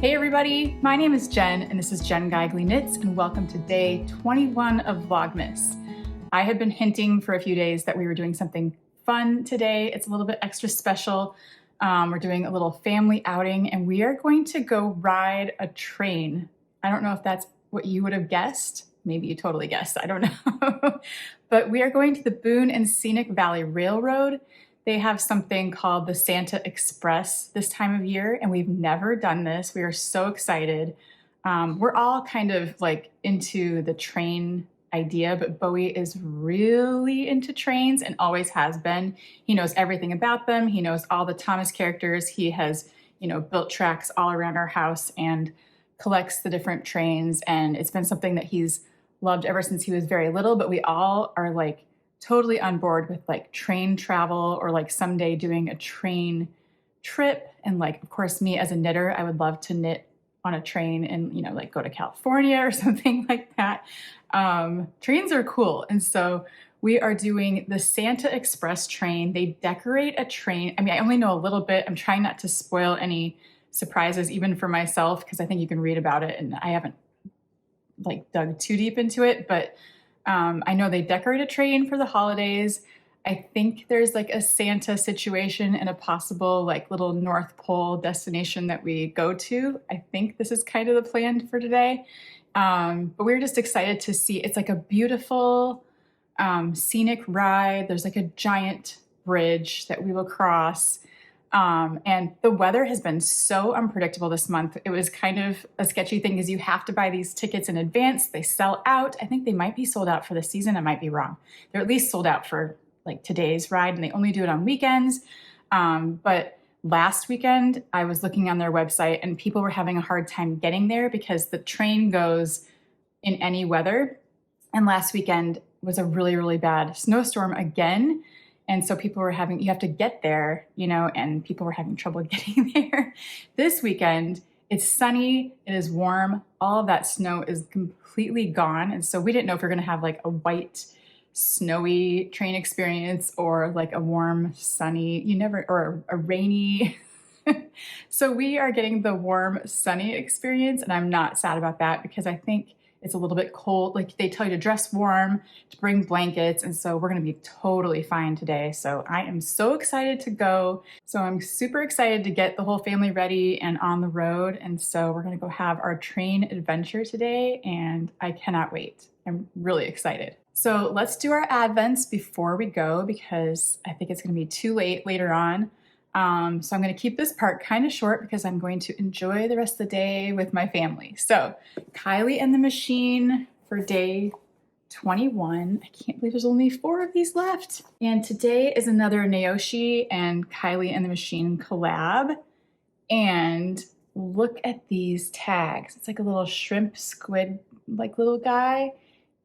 Hey everybody, my name is Jen and this is Jen Geigley Knits and welcome to day 21 of Vlogmas. I had been hinting for a few days that we were doing something fun today. It's a little bit extra special. We're doing a little family outing and we are going to go ride a train. I don't know if that's what you would have guessed. Maybe you totally guessed, I don't know. But we are going to the Boone Scenic Valley Railroad. They have something called the Santa Express this time of year, and we've never done this. We are so excited. We're all kind of like into the train idea, but Bowie is really into trains and always has been. He knows everything about them. He knows all the Thomas characters. He has, built tracks all around our house and collects the different trains. And it's been something that he's loved ever since he was very little, but we all are like totally on board with like train travel or like someday doing a train trip. And like, of course, me as a knitter, I would love to knit on a train and, like go to California or something like that. Trains are cool. And so we are doing the Santa Express train. They decorate a train. I mean, I only know a little bit. I'm trying not to spoil any surprises, even for myself, because I think you can read about it and I haven't like dug too deep into it, but I know they decorate a train for the holidays. I think there's like a Santa situation and a possible like little North Pole destination that we go to. I think this is kind of the plan for today. But we're just excited to see. It's like a beautiful scenic ride. There's like a giant bridge that we will cross. And the weather has been so unpredictable this month. It was kind of a sketchy thing because you have to buy these tickets in advance. They sell out. I think they might be sold out for the season. I might be wrong. They're at least sold out for like today's ride and they only do it on weekends. But last weekend I was looking on their website and people were having a hard time getting there because the train goes in any weather. And last weekend was a really, really bad snowstorm again. And so people were you have to get there, and people were having trouble getting there. This weekend, it's sunny, it is warm, all of that snow is completely gone. And so we didn't know if we we're gonna have like a white, snowy train experience or like a warm, sunny, or a rainy. So we are getting the warm, sunny experience. And I'm not sad about that because I think it's a little bit cold. Like they tell you to dress warm, to bring blankets. And so we're going to be totally fine today. So I am so excited to go. So I'm super excited to get the whole family ready and on the road. And so we're going to go have our train adventure today. And I cannot wait. I'm really excited. So let's do our advents before we go because I think it's going to be too late later on. So I'm going to keep this part kind of short because I'm going to enjoy the rest of the day with my family. So Kylie and the Machine for day 21. I can't believe there's only 4 of these left. And today is another Naoshi and Kylie and the Machine collab. And look at these tags. It's like a little shrimp squid, like little guy,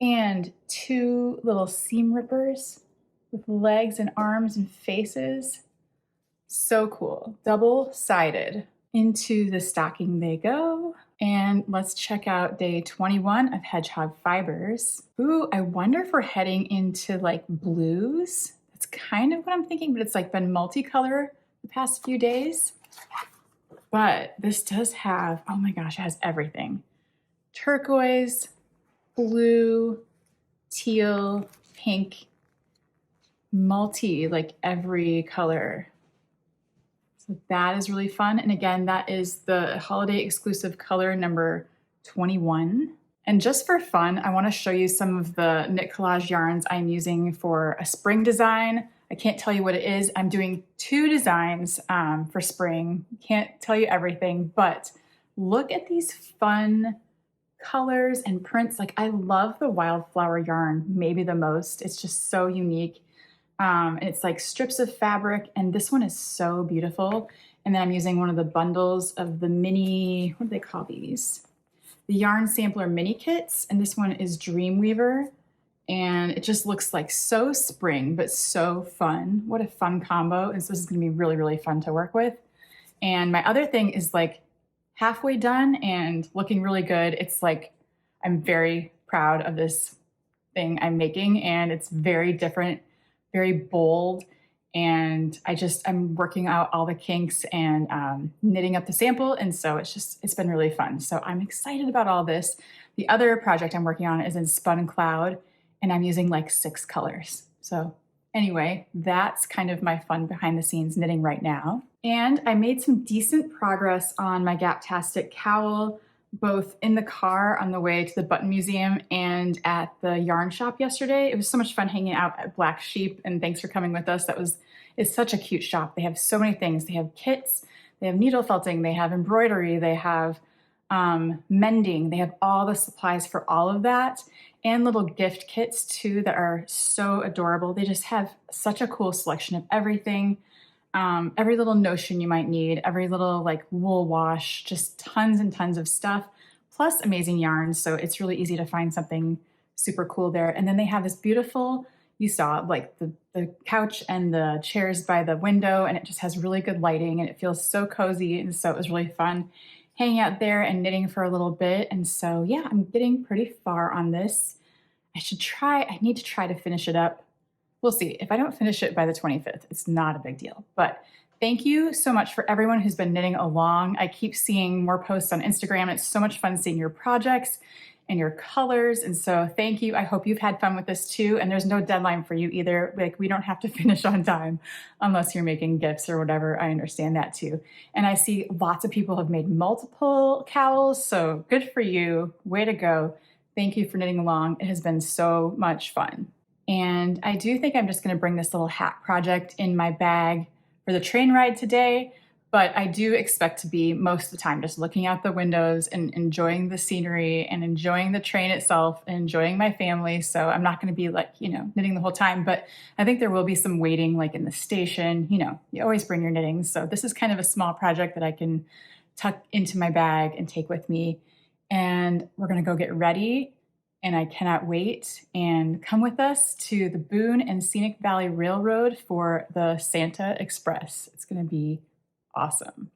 and 2 little seam rippers with legs and arms and faces. So cool. Double-sided. Into the stocking they go. And let's check out day 21 of Hedgehog Fibers. Ooh, I wonder if we're heading into like blues. That's kind of what I'm thinking, but it's like been multicolor the past few days. But this does have, oh my gosh, it has everything. Turquoise, blue, teal, pink, like every color. So that is really fun. And again, that is the holiday exclusive color number 21. And just for fun, I want to show you some of the knit collage yarns I'm using for a spring design. I can't tell you what it is. I'm doing 2 designs for spring. Can't tell you everything, but look at these fun colors and prints. Like I love the wildflower yarn, maybe the most. It's just so unique. And it's like strips of fabric, and this one is so beautiful. And then I'm using one of the bundles of the mini, what do they call these? The Yarn Sampler mini kits, and this one is Dreamweaver, and it just looks like so spring, but so fun. What a fun combo. And so this is gonna be really, really fun to work with. And my other thing is like halfway done and looking really good. It's like, I'm very proud of this thing I'm making, and it's very different, very bold, and I'm working out all the kinks and knitting up the sample. And so it's been really fun. So I'm excited about all this. The other project I'm working on is in Spun Cloud, and I'm using like 6 colors. So anyway, that's kind of my fun behind the scenes knitting right now. And I made some decent progress on my Gaptastic cowl, both in the car on the way to the Button Museum and at the yarn shop yesterday. It was so much fun hanging out at Black Sheep, and thanks for coming with us. It's such a cute shop. They have so many things. They have kits, they have needle felting, they have embroidery, they have mending, they have all the supplies for all of that, and little gift kits too that are so adorable. They just have such a cool selection of everything. Every little notion you might need, every little like wool wash, just tons and tons of stuff, plus amazing yarns. So it's really easy to find something super cool there. And then they have this beautiful, you saw like the couch and the chairs by the window, and it just has really good lighting and it feels so cozy. And so it was really fun hanging out there and knitting for a little bit. And so, yeah, I'm getting pretty far on this. I need to try to finish it up. We'll see. If I don't finish it by the 25th, it's not a big deal. But thank you so much for everyone who's been knitting along. I keep seeing more posts on Instagram. It's so much fun seeing your projects and your colors. And so thank you. I hope you've had fun with this too. And there's no deadline for you either. Like, we don't have to finish on time unless you're making gifts or whatever. I understand that too. And I see lots of people have made multiple cowls. So good for you. Way to go. Thank you for knitting along. It has been so much fun. And I do think I'm just going to bring this little hat project in my bag for the train ride today, but I do expect to be most of the time just looking out the windows and enjoying the scenery and enjoying the train itself and enjoying my family. So I'm not going to be like, knitting the whole time, but I think there will be some waiting like in the station. You always bring your knitting. So this is kind of a small project that I can tuck into my bag and take with me. And we're going to go get ready. And I cannot wait. And come with us to the Boone and Scenic Valley Railroad for the Santa Express. It's going to be awesome.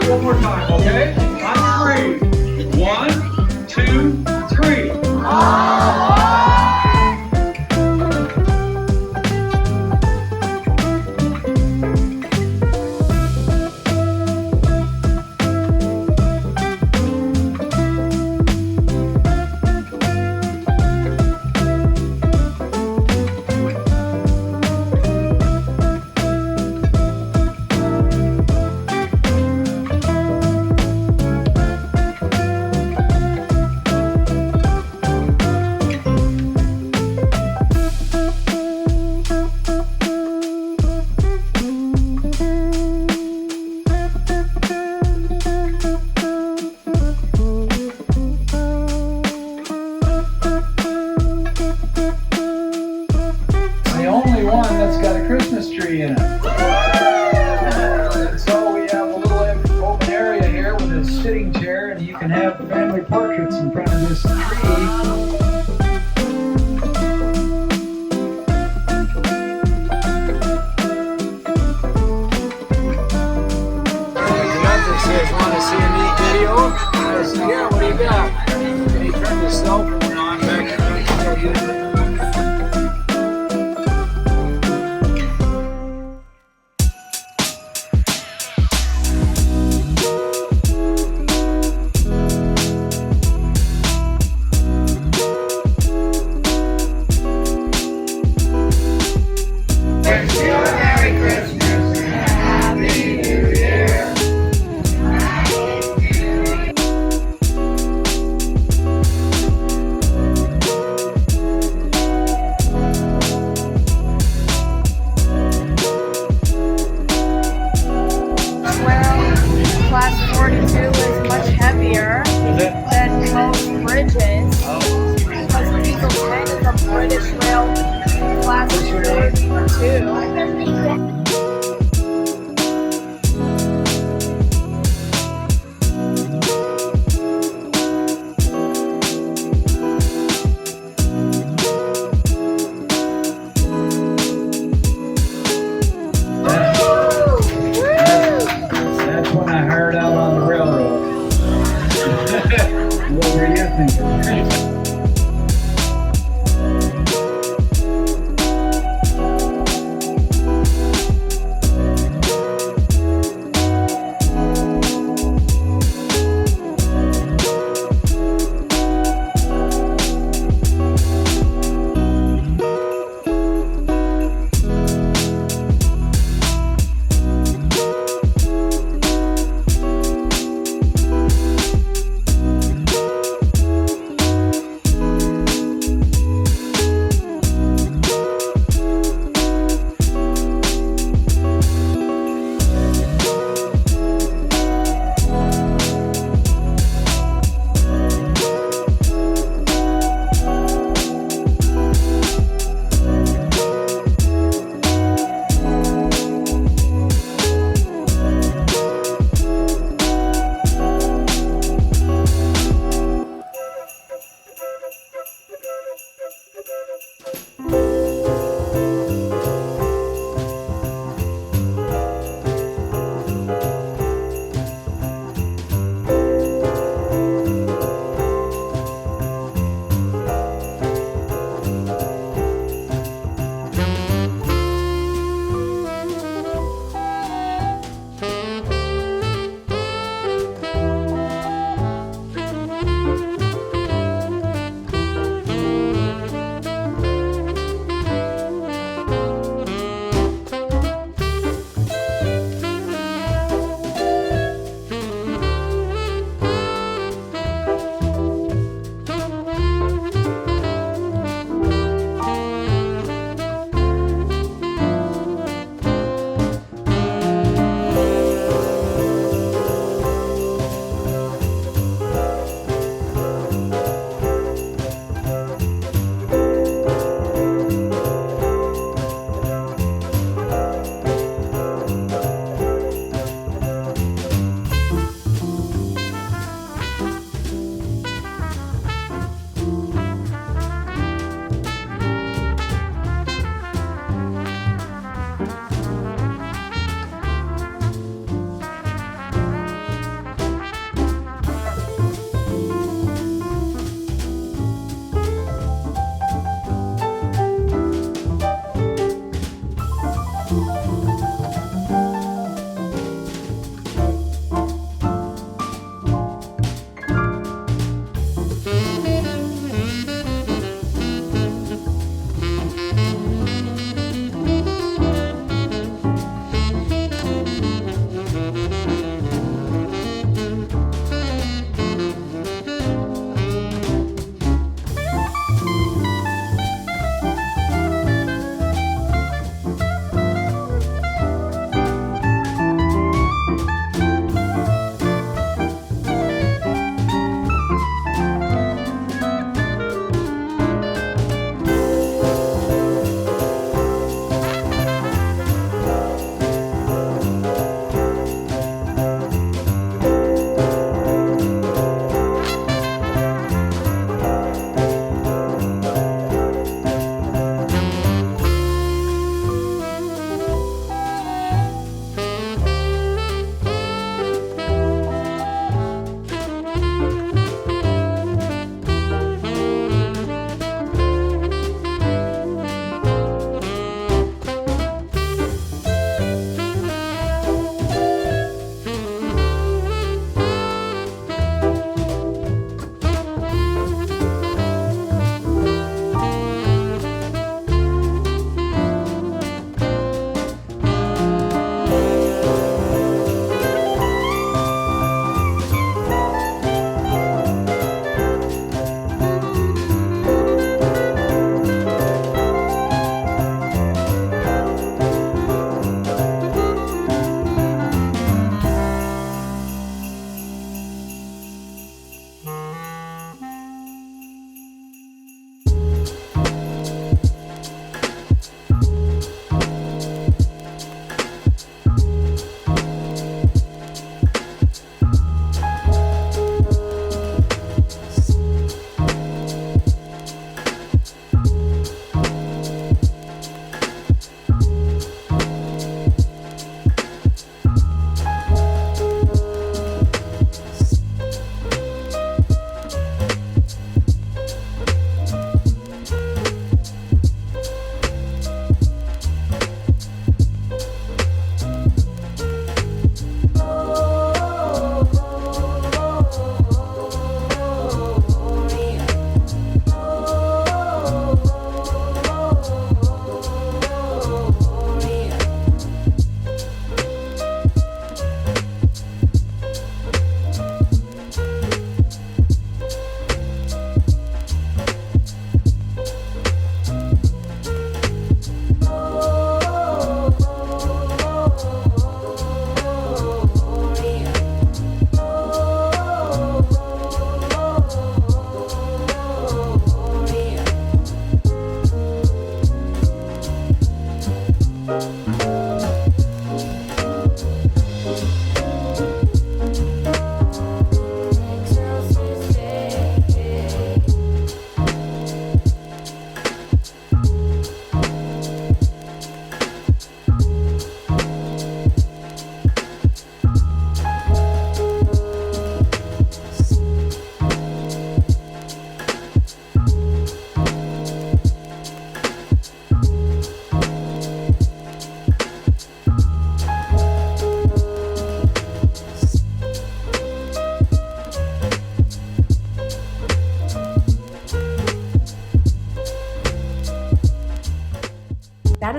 One more time, okay? On 3. 1, 2, 3. Christmas tree in it. So we have a little open area here with a sitting chair, and you can have family portraits in front of this tree. Says, want to see a neat video? I said, yeah, what do you got? And he turned his cell phone on back there. engine because the diesel 10 is a British Rail Class 2. That's when I hired out on the railroad. What were you thinking?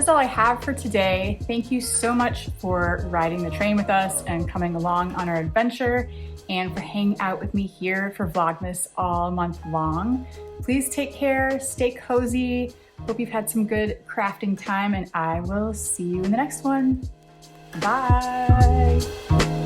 is all I have for today. Thank you so much for riding the train with us and coming along on our adventure, and for hanging out with me here for Vlogmas all month long. Please take care, stay cozy. Hope you've had some good crafting time, and I will see you in the next one. Bye.